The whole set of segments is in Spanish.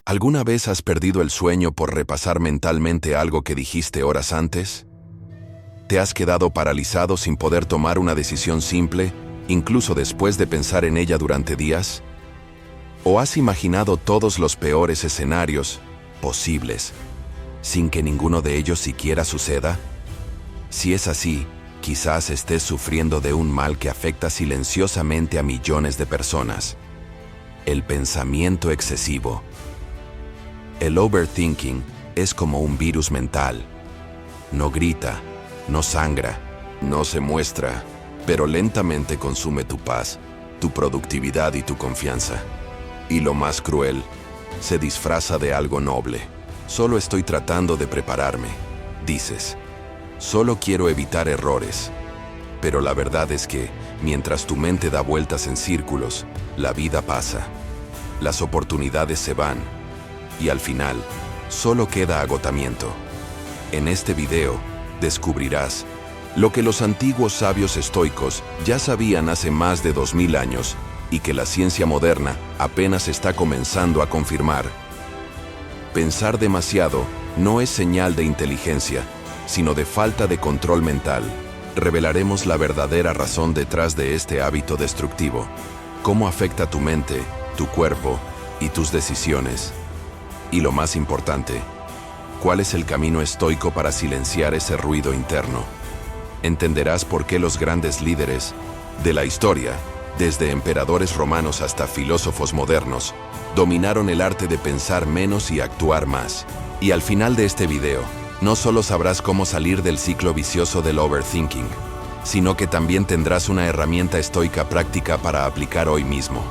¿Alguna vez has perdido el sueño por repasar mentalmente algo que dijiste horas antes? ¿Te has quedado paralizado sin poder tomar una decisión simple, incluso después de pensar en ella durante días? ¿O has imaginado todos los peores escenarios posibles, sin que ninguno de ellos siquiera suceda? Si es así, quizás estés sufriendo de un mal que afecta silenciosamente a millones de personas. El pensamiento excesivo. El overthinking es como un virus mental. No grita, no sangra, no se muestra, pero lentamente consume tu paz, tu productividad y tu confianza. Y lo más cruel, se disfraza de algo noble. Solo estoy tratando de prepararme, dices. Solo quiero evitar errores. Pero la verdad es que, mientras tu mente da vueltas en círculos, la vida pasa. Las oportunidades se van. Y al final, solo queda agotamiento. En este video, descubrirás lo que los antiguos sabios estoicos ya sabían hace más de 2000 años y que la ciencia moderna apenas está comenzando a confirmar. Pensar demasiado no es señal de inteligencia, sino de falta de control mental. Revelaremos la verdadera razón detrás de este hábito destructivo, cómo afecta tu mente, tu cuerpo y tus decisiones. Y lo más importante, ¿cuál es el camino estoico para silenciar ese ruido interno? Entenderás por qué los grandes líderes de la historia, desde emperadores romanos hasta filósofos modernos, dominaron el arte de pensar menos y actuar más. Y al final de este video, no solo sabrás cómo salir del ciclo vicioso del overthinking, sino que también tendrás una herramienta estoica práctica para aplicar hoy mismo.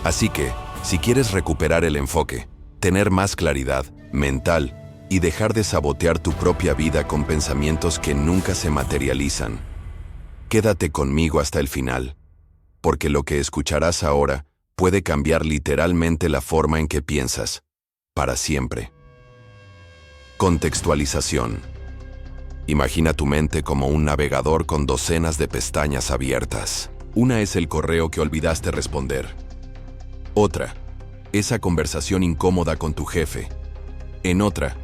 Así que, si quieres recuperar el enfoque, tener más claridad mental y dejar de sabotear tu propia vida con pensamientos que nunca se materializan, quédate conmigo hasta el final, porque lo que escucharás ahora puede cambiar literalmente la forma en que piensas, para siempre. Contextualización. Imagina tu mente como un navegador con docenas de pestañas abiertas. Una es el correo que olvidaste responder. Otra, esa conversación incómoda con tu jefe. En otra,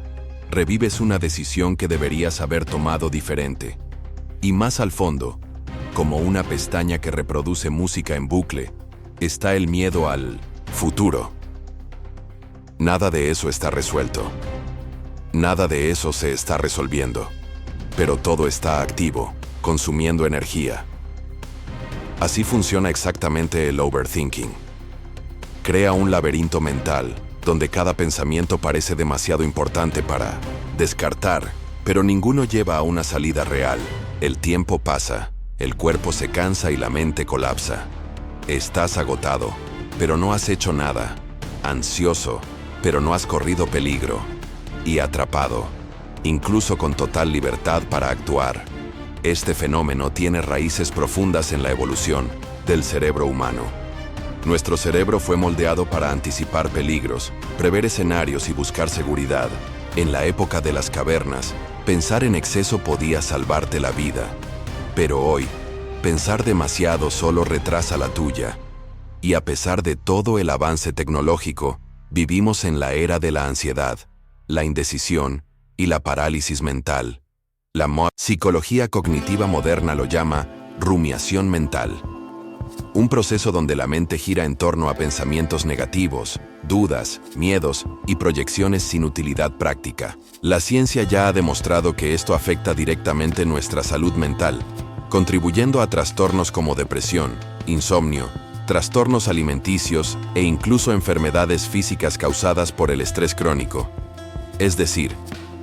revives una decisión que deberías haber tomado diferente. Y más al fondo, como una pestaña que reproduce música en bucle, está el miedo al futuro. Nada de eso está resuelto. Nada de eso se está resolviendo. Pero todo está activo, consumiendo energía. Así funciona exactamente el overthinking. Crea un laberinto mental, donde cada pensamiento parece demasiado importante para descartar, pero ninguno lleva a una salida real. El tiempo pasa, el cuerpo se cansa y la mente colapsa. Estás agotado, pero no has hecho nada. Ansioso, pero no has corrido peligro. Y atrapado, incluso con total libertad para actuar. Este fenómeno tiene raíces profundas en la evolución del cerebro humano. Nuestro cerebro fue moldeado para anticipar peligros, prever escenarios y buscar seguridad. En la época de las cavernas, pensar en exceso podía salvarte la vida. Pero hoy, pensar demasiado solo retrasa la tuya. Y a pesar de todo el avance tecnológico, vivimos en la era de la ansiedad, la indecisión y la parálisis mental. La psicología cognitiva moderna lo llama rumiación mental. Un proceso donde la mente gira en torno a pensamientos negativos, dudas, miedos y proyecciones sin utilidad práctica. La ciencia ya ha demostrado que esto afecta directamente nuestra salud mental, contribuyendo a trastornos como depresión, insomnio, trastornos alimenticios e incluso enfermedades físicas causadas por el estrés crónico. Es decir,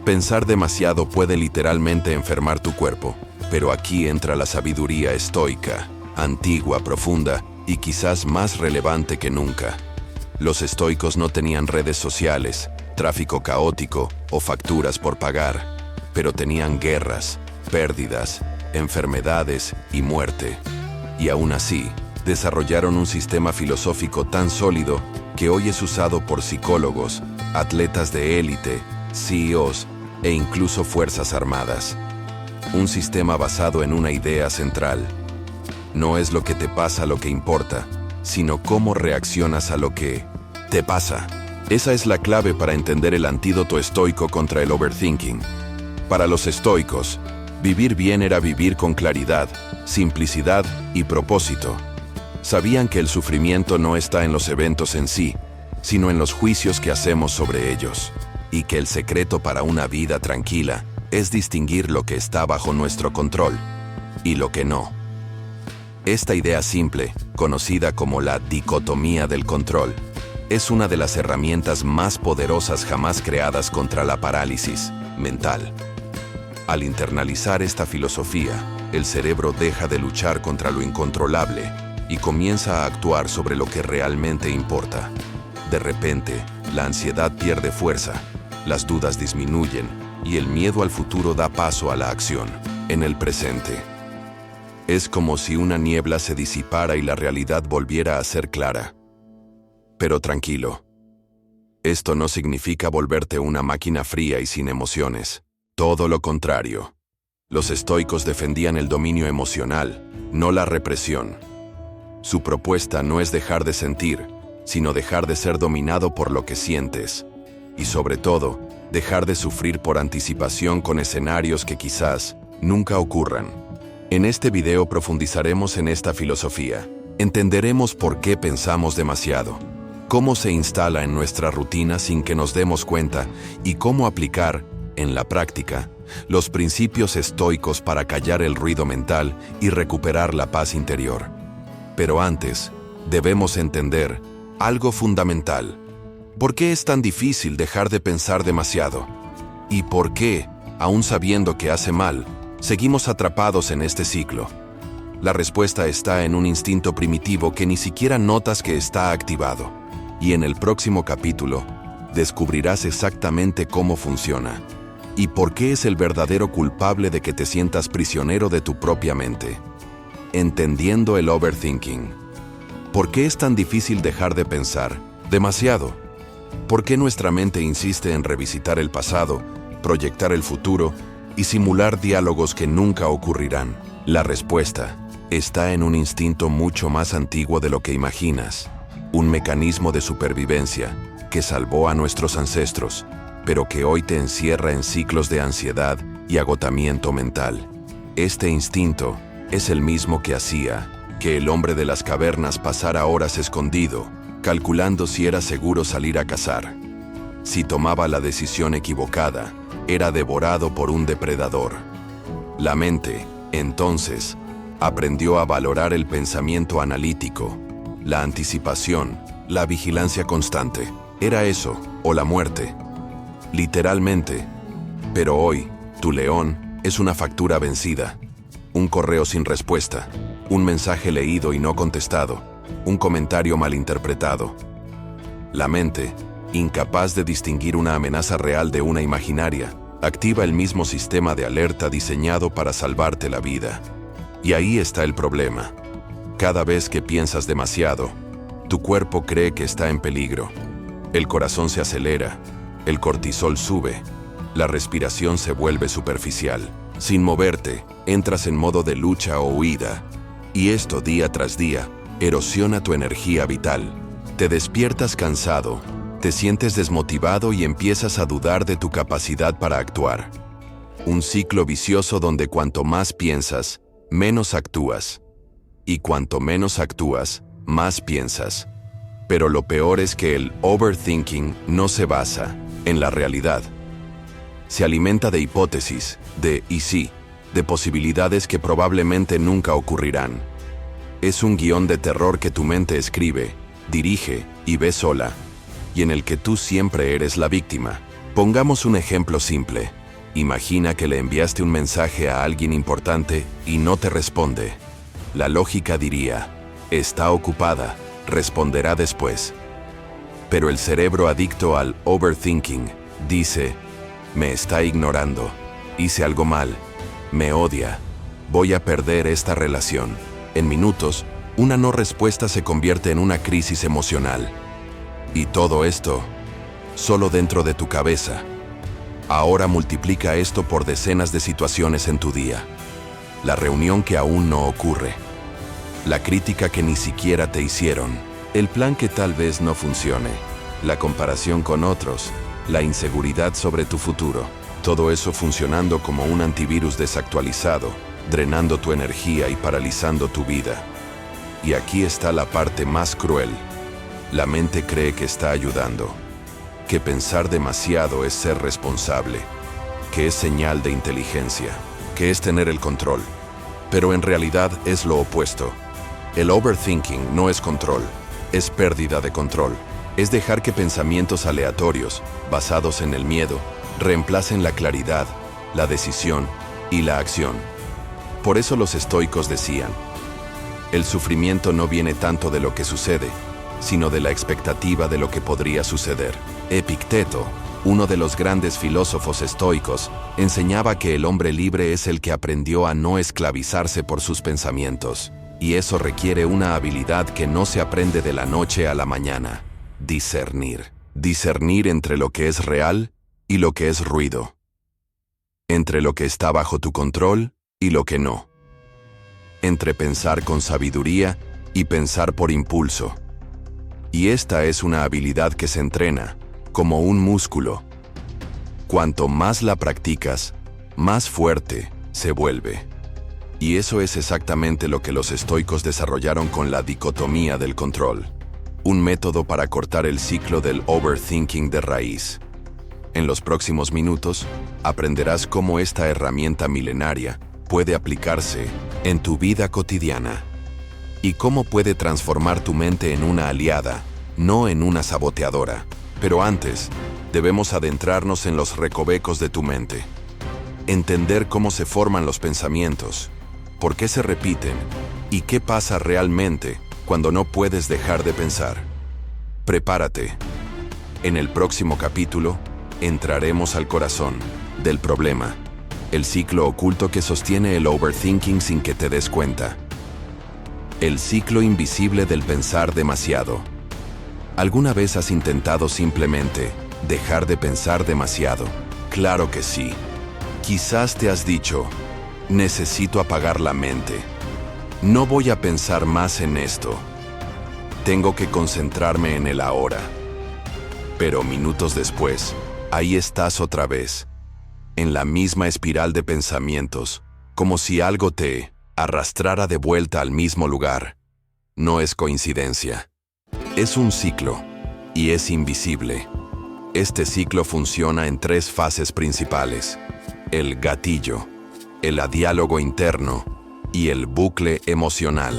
pensar demasiado puede literalmente enfermar tu cuerpo, pero aquí entra la sabiduría estoica, antigua, profunda y quizás más relevante que nunca. Los estoicos no tenían redes sociales, tráfico caótico o facturas por pagar, pero tenían guerras, pérdidas, enfermedades y muerte. Y aún así, desarrollaron un sistema filosófico tan sólido que hoy es usado por psicólogos, atletas de élite, CEOs e incluso fuerzas armadas. Un sistema basado en una idea central. No es lo que te pasa lo que importa, sino cómo reaccionas a lo que te pasa. Esa es la clave para entender el antídoto estoico contra el overthinking. Para los estoicos, vivir bien era vivir con claridad, simplicidad y propósito. Sabían que el sufrimiento no está en los eventos en sí, sino en los juicios que hacemos sobre ellos, y que el secreto para una vida tranquila es distinguir lo que está bajo nuestro control y lo que no. Esta idea simple, conocida como la dicotomía del control, es una de las herramientas más poderosas jamás creadas contra la parálisis mental. Al internalizar esta filosofía, el cerebro deja de luchar contra lo incontrolable y comienza a actuar sobre lo que realmente importa. De repente, la ansiedad pierde fuerza, las dudas disminuyen y el miedo al futuro da paso a la acción, en el presente. Es como si una niebla se disipara y la realidad volviera a ser clara. Pero tranquilo. Esto no significa volverte una máquina fría y sin emociones. Todo lo contrario. Los estoicos defendían el dominio emocional, no la represión. Su propuesta no es dejar de sentir, sino dejar de ser dominado por lo que sientes. Y sobre todo, dejar de sufrir por anticipación con escenarios que quizás nunca ocurran. En este video profundizaremos en esta filosofía. Entenderemos por qué pensamos demasiado, cómo se instala en nuestra rutina sin que nos demos cuenta y cómo aplicar, en la práctica, los principios estoicos para callar el ruido mental y recuperar la paz interior. Pero antes, debemos entender algo fundamental. ¿Por qué es tan difícil dejar de pensar demasiado? ¿Y por qué, aún sabiendo que hace mal, seguimos atrapados en este ciclo? La respuesta está en un instinto primitivo que ni siquiera notas que está activado. Y en el próximo capítulo, descubrirás exactamente cómo funciona y por qué es el verdadero culpable de que te sientas prisionero de tu propia mente. Entendiendo el overthinking. ¿Por qué es tan difícil dejar de pensar demasiado? ¿Por qué nuestra mente insiste en revisitar el pasado, proyectar el futuro y simular diálogos que nunca ocurrirán? La respuesta está en un instinto mucho más antiguo de lo que imaginas. Un mecanismo de supervivencia que salvó a nuestros ancestros, pero que hoy te encierra en ciclos de ansiedad y agotamiento mental. Este instinto es el mismo que hacía que el hombre de las cavernas pasara horas escondido, calculando si era seguro salir a cazar. Si tomaba la decisión equivocada, era devorado por un depredador. La mente, entonces, aprendió a valorar el pensamiento analítico, la anticipación, la vigilancia constante. Era eso, o la muerte. Literalmente. Pero hoy, tu león es una factura vencida. Un correo sin respuesta, un mensaje leído y no contestado, un comentario malinterpretado. La mente, incapaz de distinguir una amenaza real de una imaginaria, activa el mismo sistema de alerta diseñado para salvarte la vida. Y ahí está el problema. Cada vez que piensas demasiado, tu cuerpo cree que está en peligro. El corazón se acelera, el cortisol sube, la respiración se vuelve superficial. Sin moverte, entras en modo de lucha o huida. Y esto día tras día erosiona tu energía vital. Te despiertas cansado, te sientes desmotivado y empiezas a dudar de tu capacidad para actuar. Un ciclo vicioso donde cuanto más piensas, menos actúas. Y cuanto menos actúas, más piensas. Pero lo peor es que el overthinking no se basa en la realidad. Se alimenta de hipótesis, de y sí, de posibilidades que probablemente nunca ocurrirán. Es un guión de terror que tu mente escribe, dirige y ve sola, y en el que tú siempre eres la víctima. Pongamos un ejemplo simple. Imagina que le enviaste un mensaje a alguien importante y no te responde. La lógica diría, está ocupada, responderá después. Pero el cerebro adicto al overthinking dice, me está ignorando, hice algo mal, me odia, voy a perder esta relación. En minutos, una no respuesta se convierte en una crisis emocional. Y todo esto, solo dentro de tu cabeza. Ahora multiplica esto por decenas de situaciones en tu día. La reunión que aún no ocurre. La crítica que ni siquiera te hicieron. El plan que tal vez no funcione. la comparación con otros, la inseguridad sobre tu futuro. Todo eso funcionando como un antivirus desactualizado, drenando tu energía y paralizando tu vida. Y aquí está la parte más cruel. La mente cree que está ayudando, que pensar demasiado es ser responsable, que es señal de inteligencia, que es tener el control. Pero en realidad es lo opuesto. El overthinking no es control, es pérdida de control. Es dejar que pensamientos aleatorios, basados en el miedo, reemplacen la claridad, la decisión y la acción. Por eso los estoicos decían, el sufrimiento no viene tanto de lo que sucede, sino de la expectativa de lo que podría suceder. Epicteto, uno de los grandes filósofos estoicos, enseñaba que el hombre libre es el que aprendió a no esclavizarse por sus pensamientos, y eso requiere una habilidad que no se aprende de la noche a la mañana: discernir. Discernir entre lo que es real y lo que es ruido, entre lo que está bajo tu control y lo que no, entre pensar con sabiduría y pensar por impulso. Y esta es una habilidad que se entrena, como un músculo. Cuanto más la practicas, más fuerte se vuelve. Y eso es exactamente lo que los estoicos desarrollaron con la dicotomía del control, un método para cortar el ciclo del overthinking de raíz. En los próximos minutos, aprenderás cómo esta herramienta milenaria puede aplicarse en tu vida cotidiana y cómo puede transformar tu mente en una aliada, no en una saboteadora. Pero antes, debemos adentrarnos en los recovecos de tu mente. Entender cómo se forman los pensamientos, por qué se repiten y qué pasa realmente cuando no puedes dejar de pensar. Prepárate. En el próximo capítulo, entraremos al corazón del problema, el ciclo oculto que sostiene el overthinking sin que te des cuenta. El ciclo invisible del pensar demasiado. ¿Alguna vez has intentado simplemente dejar de pensar demasiado? Claro que sí. Quizás te has dicho, necesito apagar la mente. No voy a pensar más en esto. Tengo que concentrarme en el ahora. Pero minutos después, ahí estás otra vez, en la misma espiral de pensamientos, como si algo te arrastrara de vuelta al mismo lugar. No es coincidencia. Es un ciclo, y es invisible. Este ciclo funciona en 3 fases principales: el gatillo, el diálogo interno y el bucle emocional.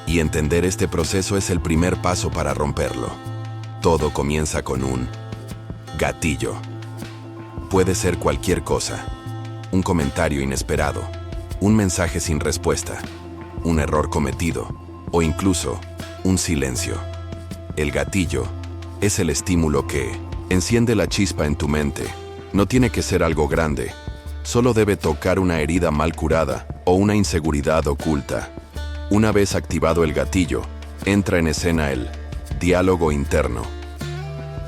Y entender este proceso es el primer paso para romperlo. Todo comienza con un gatillo. Puede ser cualquier cosa: un comentario inesperado, un mensaje sin respuesta, un error cometido o incluso un silencio. El gatillo es el estímulo que enciende la chispa en tu mente. No tiene que ser algo grande, solo debe tocar una herida mal curada o una inseguridad oculta. Una vez activado el gatillo, entra en escena el diálogo interno.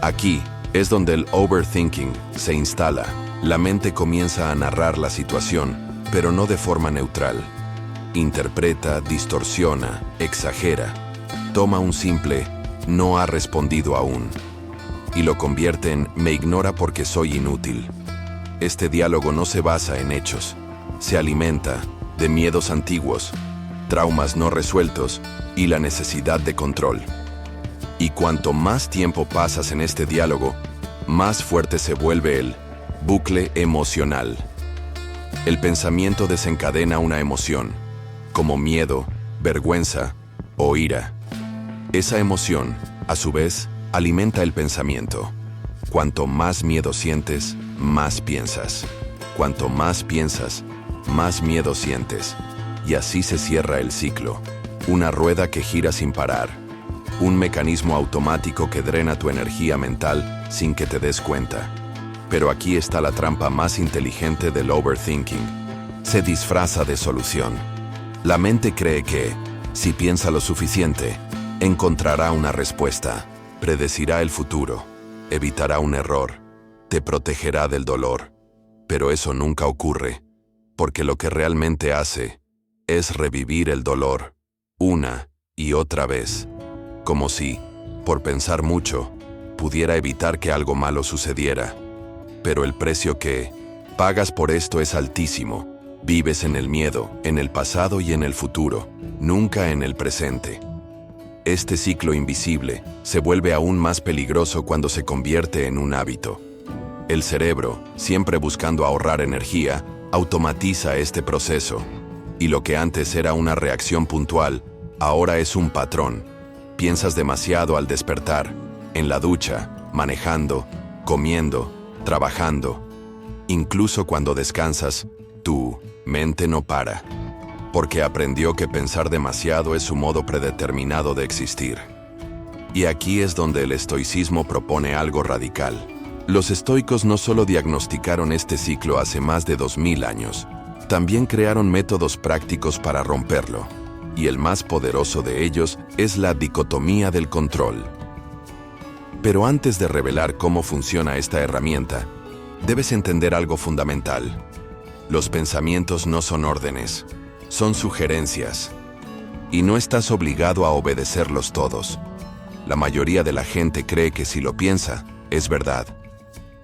Aquí es donde el overthinking se instala. La mente comienza a narrar la situación, pero no de forma neutral. Interpreta, distorsiona, exagera. Toma un simple "no ha respondido aún" y lo convierte en "me ignora porque soy inútil". Este diálogo no se basa en hechos. Se alimenta de miedos antiguos, traumas no resueltos y la necesidad de control. Y cuanto más tiempo pasas en este diálogo, más fuerte se vuelve el bucle emocional. El pensamiento desencadena una emoción, como miedo, vergüenza o ira. Esa emoción, a su vez, alimenta el pensamiento. Cuanto más miedo sientes, más piensas. Cuanto más piensas, más miedo sientes. Y así se cierra el ciclo. Una rueda que gira sin parar. Un mecanismo automático que drena tu energía mental sin que te des cuenta. Pero aquí está la trampa más inteligente del overthinking. Se disfraza de solución. La mente cree que, si piensa lo suficiente, encontrará una respuesta, predecirá el futuro, evitará un error, te protegerá del dolor. Pero eso nunca ocurre, porque lo que realmente hace es revivir el dolor, una y otra vez, como si, por pensar mucho, pudiera evitar que algo malo sucediera. Pero el precio que pagas por esto es altísimo. Vives en el miedo, en el pasado y en el futuro, nunca en el presente. Este ciclo invisible se vuelve aún más peligroso cuando se convierte en un hábito. El cerebro, siempre buscando ahorrar energía, automatiza este proceso. Y lo que antes era una reacción puntual, ahora es un patrón. Piensas demasiado al despertar, en la ducha, manejando, comiendo, trabajando. Incluso cuando descansas, tu mente no para, porque aprendió que pensar demasiado es su modo predeterminado de existir. Y aquí es donde el estoicismo propone algo radical. Los estoicos no solo diagnosticaron este ciclo hace más de 2000 años, también crearon métodos prácticos para romperlo. Y el más poderoso de ellos es la dicotomía del control. Pero antes de revelar cómo funciona esta herramienta, debes entender algo fundamental. Los pensamientos no son órdenes, son sugerencias. Y no estás obligado a obedecerlos todos. La mayoría de la gente cree que si lo piensa, es verdad.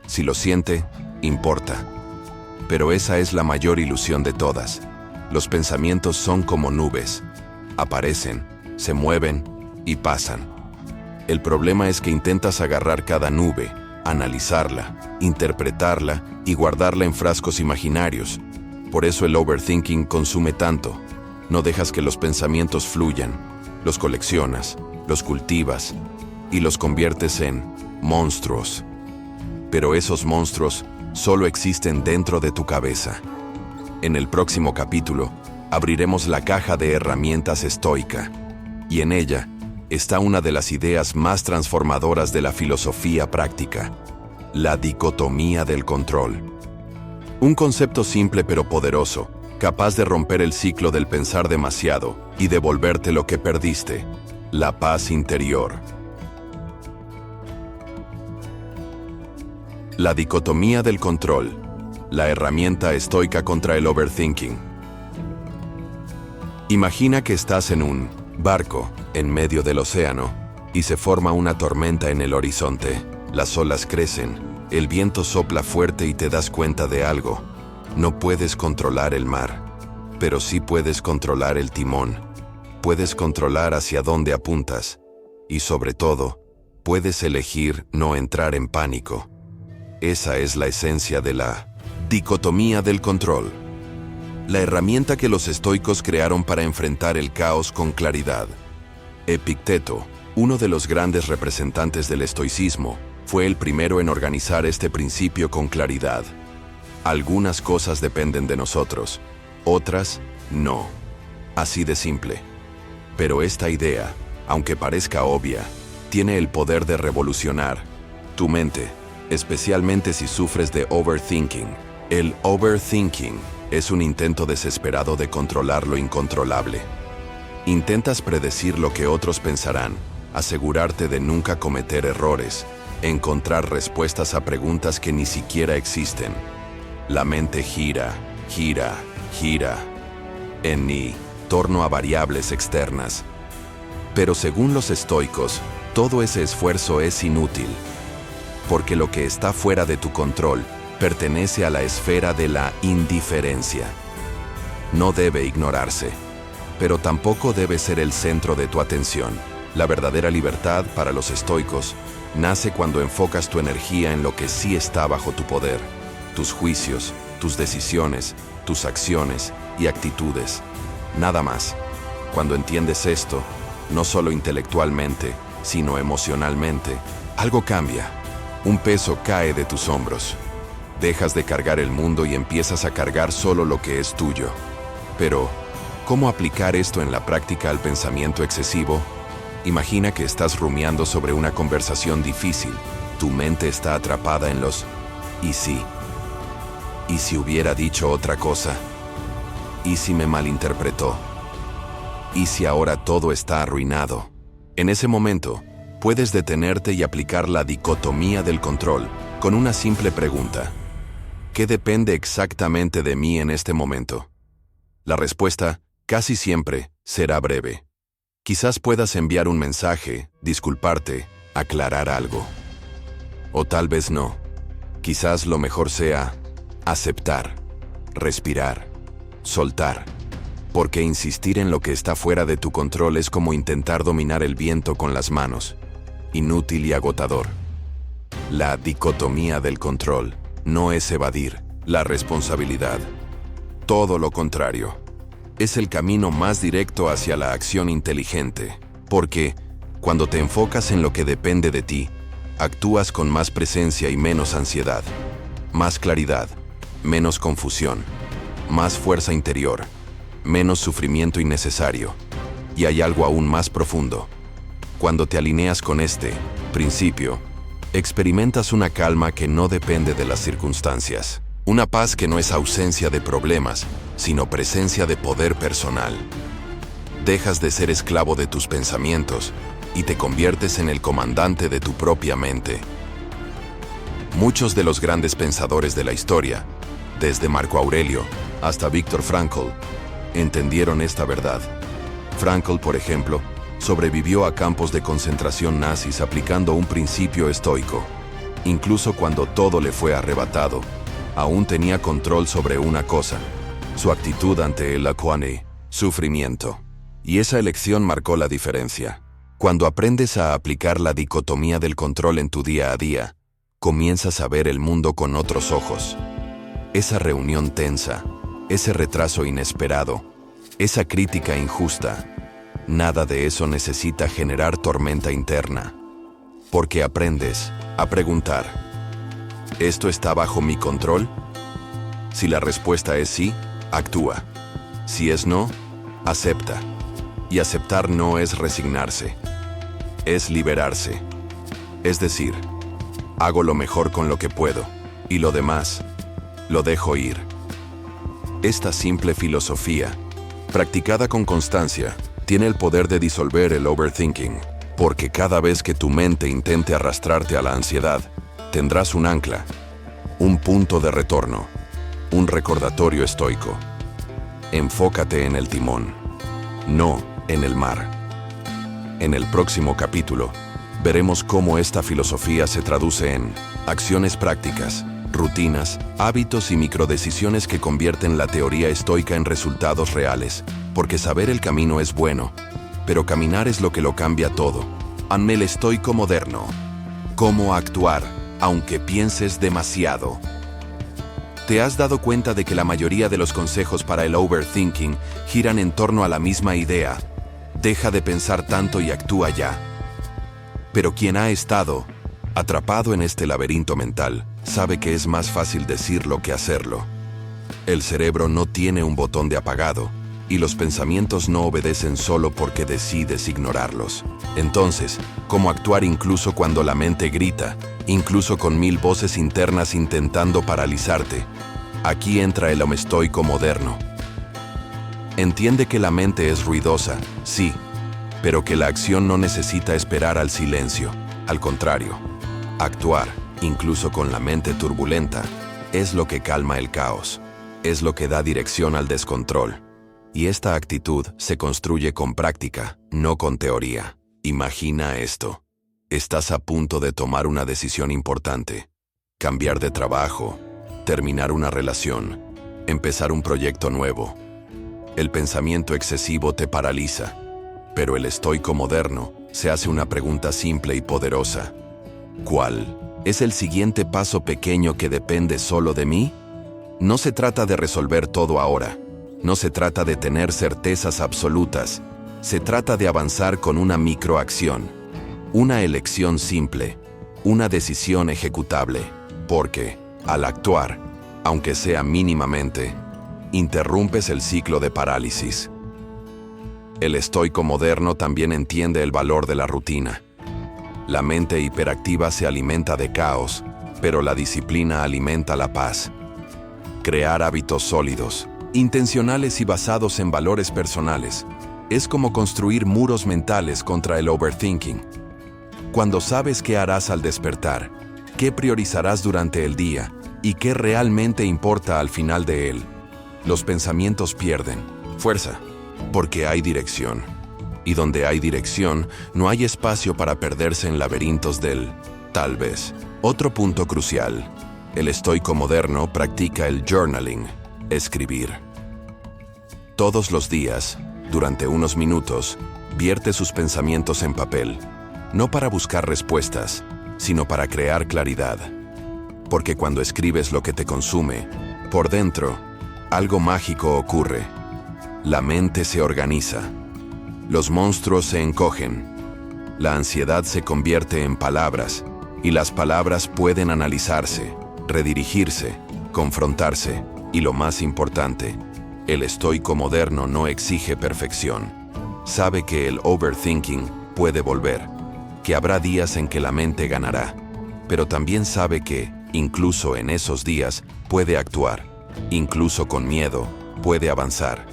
Si lo siente, importa. Pero esa es la mayor ilusión de todas. Los pensamientos son como nubes. Aparecen, se mueven y pasan. El problema es que intentas agarrar cada nube, analizarla, interpretarla y guardarla en frascos imaginarios. Por eso el overthinking consume tanto. No dejas que los pensamientos fluyan, los coleccionas, los cultivas y los conviertes en monstruos. Pero esos monstruos solo existen dentro de tu cabeza. En el próximo capítulo, abriremos la caja de herramientas estoica, y en ella está una de las ideas más transformadoras de la filosofía práctica, la dicotomía del control. Un concepto simple pero poderoso, capaz de romper el ciclo del pensar demasiado y devolverte lo que perdiste, la paz interior. La dicotomía del control, la herramienta estoica contra el overthinking. Imagina que estás en un barco en medio del océano y se forma una tormenta en el horizonte. Las olas crecen, el viento sopla fuerte y te das cuenta de algo. No puedes controlar el mar, pero sí puedes controlar el timón. Puedes controlar hacia dónde apuntas y, sobre todo, puedes elegir no entrar en pánico. Esa es la esencia de la dicotomía del control. La herramienta que los estoicos crearon para enfrentar el caos con claridad. Epicteto, uno de los grandes representantes del estoicismo, fue el primero en organizar este principio con claridad. Algunas cosas dependen de nosotros, otras no. Así de simple. Pero esta idea, aunque parezca obvia, tiene el poder de revolucionar tu mente, especialmente si sufres de overthinking. El overthinking es un intento desesperado de controlar lo incontrolable. Intentas predecir lo que otros pensarán, asegurarte de nunca cometer errores, encontrar respuestas a preguntas que ni siquiera existen. La mente gira, en torno a variables externas. Pero según los estoicos, todo ese esfuerzo es inútil, porque lo que está fuera de tu control pertenece a la esfera de la indiferencia. No debe ignorarse, pero tampoco debe ser el centro de tu atención. La verdadera libertad para los estoicos nace cuando enfocas tu energía en lo que sí está bajo tu poder, tus juicios, tus decisiones, tus acciones y actitudes. Nada más. Cuando entiendes esto, no solo intelectualmente, sino emocionalmente, algo cambia. Un peso cae de tus hombros. Dejas de cargar el mundo y empiezas a cargar solo lo que es tuyo. Pero, ¿cómo aplicar esto en la práctica al pensamiento excesivo? Imagina que estás rumiando sobre una conversación difícil. Tu mente está atrapada en los ¿y si? ¿Y si hubiera dicho otra cosa? ¿Y si me malinterpretó? ¿Y si ahora todo está arruinado? En ese momento, puedes detenerte y aplicar la dicotomía del control con una simple pregunta. ¿Qué depende exactamente de mí en este momento? La respuesta, casi siempre, será breve. Quizás puedas enviar un mensaje, disculparte, aclarar algo. O tal vez no. Quizás lo mejor sea aceptar, respirar, soltar. Porque insistir en lo que está fuera de tu control es como intentar dominar el viento con las manos. Inútil y agotador. La dicotomía del control no es evadir la responsabilidad. Todo lo contrario. Es el camino más directo hacia la acción inteligente. Porque, cuando te enfocas en lo que depende de ti, actúas con más presencia y menos ansiedad. Más claridad, menos confusión, más fuerza interior, menos sufrimiento innecesario. Y hay algo aún más profundo. Cuando te alineas con este principio, experimentas una calma que no depende de las circunstancias. Una paz que no es ausencia de problemas, sino presencia de poder personal. Dejas de ser esclavo de tus pensamientos y te conviertes en el comandante de tu propia mente. Muchos de los grandes pensadores de la historia, desde Marco Aurelio hasta Viktor Frankl, entendieron esta verdad. Frankl, por ejemplo, sobrevivió a campos de concentración nazis aplicando un principio estoico. Incluso cuando todo le fue arrebatado, aún tenía control sobre una cosa: su actitud ante el sufrimiento. Y esa elección marcó la diferencia. Cuando aprendes a aplicar la dicotomía del control en tu día a día, comienzas a ver el mundo con otros ojos. Esa reunión tensa, ese retraso inesperado, esa crítica injusta, nada de eso necesita generar tormenta interna. Porque aprendes a preguntar: ¿esto está bajo mi control? Si la respuesta es sí, actúa. Si es no, acepta. Y aceptar no es resignarse, es liberarse. Es decir, hago lo mejor con lo que puedo, y lo demás, lo dejo ir. Esta simple filosofía, practicada con constancia, tiene el poder de disolver el overthinking, porque cada vez que tu mente intente arrastrarte a la ansiedad, tendrás un ancla, un punto de retorno, un recordatorio estoico. Enfócate en el timón, no en el mar. En el próximo capítulo, veremos cómo esta filosofía se traduce en acciones prácticas, rutinas, hábitos y microdecisiones que convierten la teoría estoica en resultados reales, porque saber el camino es bueno, pero caminar es lo que lo cambia todo. El estoico moderno. Cómo actuar, aunque pienses demasiado. ¿Te has dado cuenta de que la mayoría de los consejos para el overthinking giran en torno a la misma idea? Deja de pensar tanto y actúa ya. Pero quien ha estado atrapado en este laberinto mental, sabe que es más fácil decirlo que hacerlo. El cerebro no tiene un botón de apagado, y los pensamientos no obedecen solo porque decides ignorarlos. Entonces, ¿cómo actuar incluso cuando la mente grita, incluso con 1000 voces internas intentando paralizarte? Aquí entra el estoico moderno. Entiende que la mente es ruidosa, sí, pero que la acción no necesita esperar al silencio. Al contrario, actuar, incluso con la mente turbulenta, es lo que calma el caos, es lo que da dirección al descontrol. Y esta actitud se construye con práctica, no con teoría. Imagina esto. Estás a punto de tomar una decisión importante. Cambiar de trabajo, terminar una relación, empezar un proyecto nuevo. El pensamiento excesivo te paraliza, pero el estoico moderno se hace una pregunta simple y poderosa. ¿Cuál es el siguiente paso pequeño que depende solo de mí? No se trata de resolver todo ahora. No se trata de tener certezas absolutas. Se trata de avanzar con una microacción. Una elección simple. Una decisión ejecutable. Porque, al actuar, aunque sea mínimamente, interrumpes el ciclo de parálisis. El estoico moderno también entiende el valor de la rutina. La mente hiperactiva se alimenta de caos, pero la disciplina alimenta la paz. Crear hábitos sólidos, intencionales y basados en valores personales, es como construir muros mentales contra el overthinking. Cuando sabes qué harás al despertar, qué priorizarás durante el día y qué realmente importa al final de él, los pensamientos pierden fuerza, porque hay dirección. Y donde hay dirección, no hay espacio para perderse en laberintos del Tal vez. Otro punto crucial. El estoico moderno practica el journaling, escribir. Todos los días, durante unos minutos, vierte sus pensamientos en papel, no para buscar respuestas, sino para crear claridad. Porque cuando escribes lo que te consume, por dentro, algo mágico ocurre. La mente se organiza. Los monstruos se encogen. La ansiedad se convierte en palabras, y las palabras pueden analizarse, redirigirse, confrontarse, y lo más importante, el estoico moderno no exige perfección. Sabe que el overthinking puede volver, que habrá días en que la mente ganará, pero también sabe que, incluso en esos días, puede actuar, incluso con miedo, puede avanzar,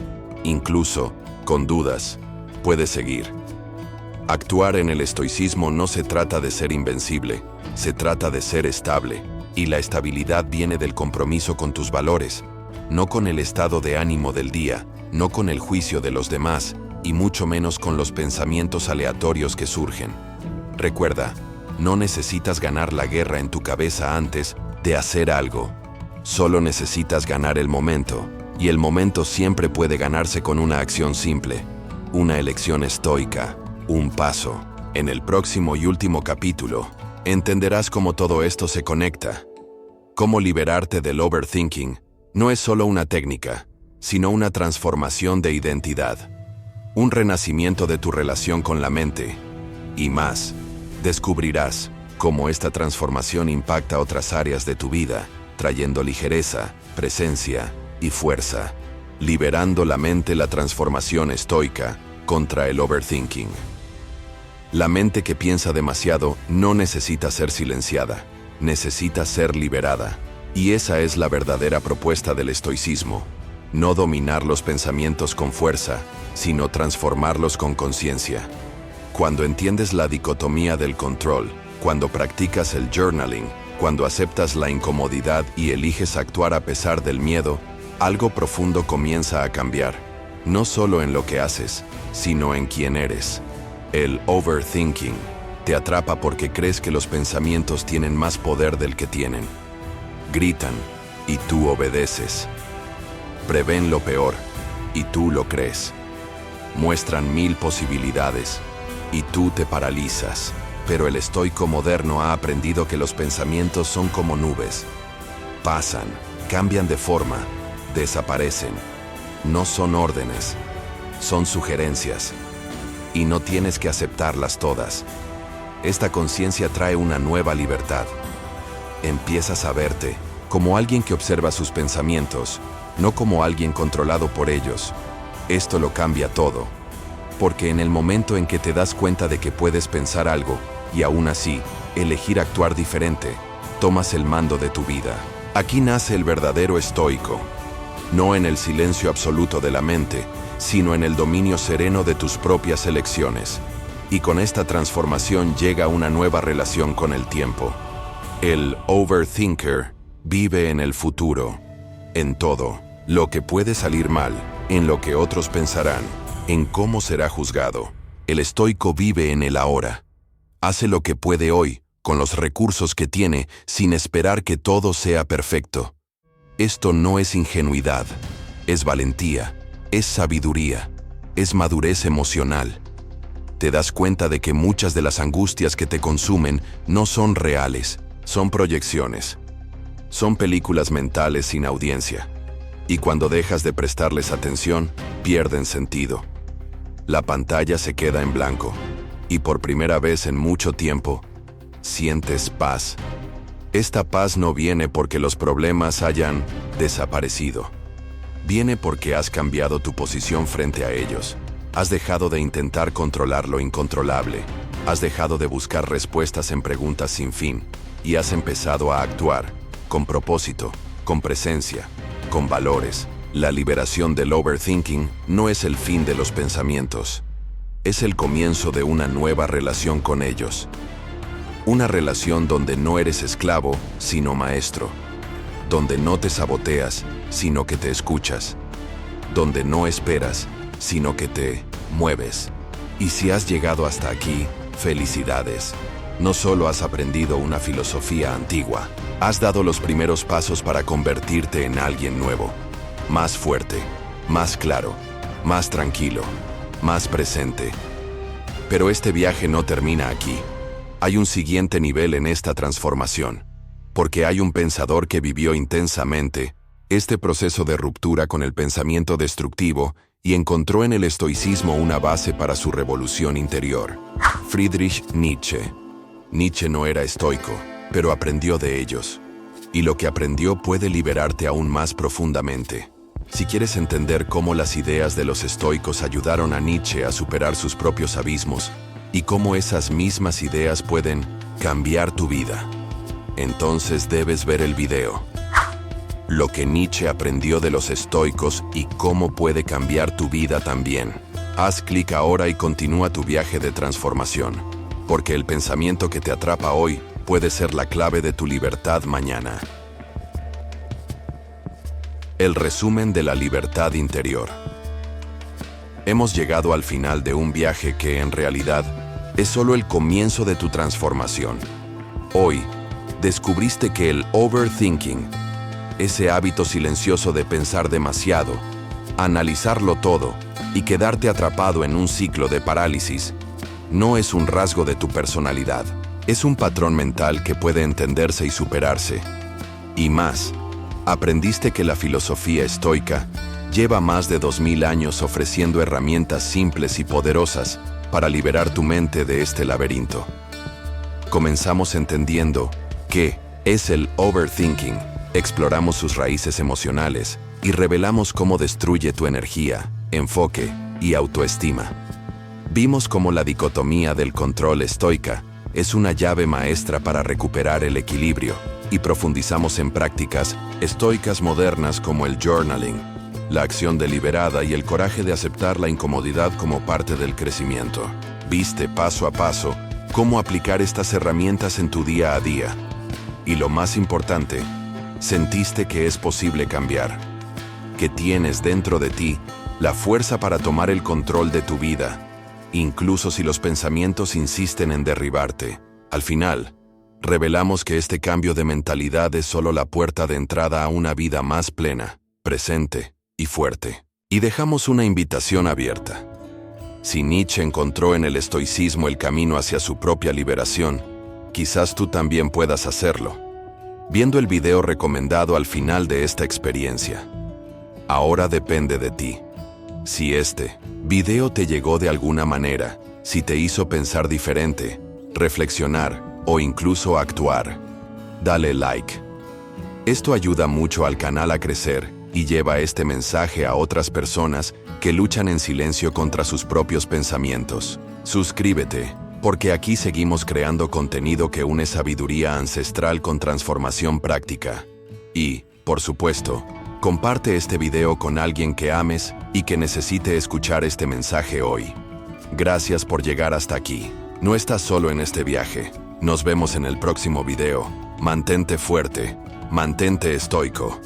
incluso, con dudas, puede seguir. Actuar en el estoicismo no se trata de ser invencible, se trata de ser estable, y la estabilidad viene del compromiso con tus valores, no con el estado de ánimo del día, no con el juicio de los demás, y mucho menos con los pensamientos aleatorios que surgen. Recuerda, no necesitas ganar la guerra en tu cabeza antes de hacer algo. Solo necesitas ganar el momento, y el momento siempre puede ganarse con una acción simple, una elección estoica, un paso. En el próximo y último capítulo, entenderás cómo todo esto se conecta. Cómo liberarte del overthinking no es solo una técnica, sino una transformación de identidad. Un renacimiento de tu relación con la mente. Y más, descubrirás cómo esta transformación impacta otras áreas de tu vida, trayendo ligereza, presencia y fuerza. Liberando la mente, la transformación estoica contra el overthinking. La mente que piensa demasiado no necesita ser silenciada, necesita ser liberada. Y esa es la verdadera propuesta del estoicismo. No dominar los pensamientos con fuerza, sino transformarlos con conciencia. Cuando entiendes la dicotomía del control, cuando practicas el journaling, cuando aceptas la incomodidad y eliges actuar a pesar del miedo, algo profundo comienza a cambiar. No solo en lo que haces, sino en quién eres. El overthinking te atrapa porque crees que los pensamientos tienen más poder del que tienen. Gritan, y tú obedeces. Prevén lo peor, y tú lo crees. Muestran 1000 posibilidades, y tú te paralizas. Pero el estoico moderno ha aprendido que los pensamientos son como nubes. Pasan, cambian de forma, desaparecen. No son órdenes, son sugerencias. Y no tienes que aceptarlas todas. Esta conciencia trae una nueva libertad. Empiezas a verte como alguien que observa sus pensamientos, no como alguien controlado por ellos. Esto lo cambia todo. Porque en el momento en que te das cuenta de que puedes pensar algo, y aún así, elegir actuar diferente, tomas el mando de tu vida. Aquí nace el verdadero estoico. No en el silencio absoluto de la mente, sino en el dominio sereno de tus propias elecciones. Y con esta transformación llega una nueva relación con el tiempo. El overthinker vive en el futuro, en todo, lo que puede salir mal, en lo que otros pensarán, en cómo será juzgado. El estoico vive en el ahora. Hace lo que puede hoy, con los recursos que tiene, sin esperar que todo sea perfecto. Esto no es ingenuidad, es valentía, es sabiduría, es madurez emocional. Te das cuenta de que muchas de las angustias que te consumen no son reales, son proyecciones. Son películas mentales sin audiencia. Y cuando dejas de prestarles atención, pierden sentido. La pantalla se queda en blanco. Y por primera vez en mucho tiempo, sientes paz. Esta paz no viene porque los problemas hayan desaparecido. Viene porque has cambiado tu posición frente a ellos. Has dejado de intentar controlar lo incontrolable. Has dejado de buscar respuestas en preguntas sin fin. Y has empezado a actuar, con propósito, con presencia, con valores. La liberación del overthinking no es el fin de los pensamientos. Es el comienzo de una nueva relación con ellos. Una relación donde no eres esclavo, sino maestro. Donde no te saboteas, sino que te escuchas. Donde no esperas, sino que te mueves. Y si has llegado hasta aquí, felicidades. no solo has aprendido una filosofía antigua, has dado los primeros pasos para convertirte en alguien nuevo, más fuerte, más claro, más tranquilo, más presente. Pero este viaje no termina aquí. Hay un siguiente nivel en esta transformación, porque hay un pensador que vivió intensamente este proceso de ruptura con el pensamiento destructivo y encontró en el estoicismo una base para su revolución interior. Friedrich Nietzsche. Nietzsche no era estoico, pero aprendió de ellos. Y lo que aprendió puede liberarte aún más profundamente. Si quieres entender cómo las ideas de los estoicos ayudaron a Nietzsche a superar sus propios abismos y cómo esas mismas ideas pueden cambiar tu vida, entonces debes ver el video. Lo que Nietzsche aprendió de los estoicos y cómo puede cambiar tu vida también. Haz clic ahora y continúa tu viaje de transformación, porque el pensamiento que te atrapa hoy puede ser la clave de tu libertad mañana. El resumen de la libertad interior. Hemos llegado al final de un viaje que, en realidad, es solo el comienzo de tu transformación. Hoy, descubriste que el overthinking, ese hábito silencioso de pensar demasiado, analizarlo todo y quedarte atrapado en un ciclo de parálisis, no es un rasgo de tu personalidad. Es un patrón mental que puede entenderse y superarse. Y más, aprendiste que la filosofía estoica lleva más de 2000 años ofreciendo herramientas simples y poderosas para liberar tu mente de este laberinto. Comenzamos entendiendo qué es el overthinking, exploramos sus raíces emocionales y revelamos cómo destruye tu energía, enfoque y autoestima. Vimos cómo la dicotomía del control estoica es una llave maestra para recuperar el equilibrio y profundizamos en prácticas estoicas modernas como el journaling, la acción deliberada y el coraje de aceptar la incomodidad como parte del crecimiento. Viste paso a paso cómo aplicar estas herramientas en tu día a día. Y lo más importante, sentiste que es posible cambiar, que tienes dentro de ti la fuerza para tomar el control de tu vida, incluso si los pensamientos insisten en derribarte. Al final, revelamos que este cambio de mentalidad es solo la puerta de entrada a una vida más plena, presente y fuerte. Y dejamos una invitación abierta. Si Nietzsche encontró en el estoicismo el camino hacia su propia liberación, quizás tú también puedas hacerlo, viendo el video recomendado al final de esta experiencia. Ahora depende de ti. Si este video te llegó de alguna manera, si te hizo pensar diferente, reflexionar o incluso actuar, dale like. Esto ayuda mucho al canal a crecer y lleva este mensaje a otras personas que luchan en silencio contra sus propios pensamientos. Suscríbete, porque aquí seguimos creando contenido que une sabiduría ancestral con transformación práctica. Y, por supuesto, comparte este video con alguien que ames y que necesite escuchar este mensaje hoy. Gracias por llegar hasta aquí. No estás solo en este viaje. Nos vemos en el próximo video. Mantente fuerte, mantente estoico.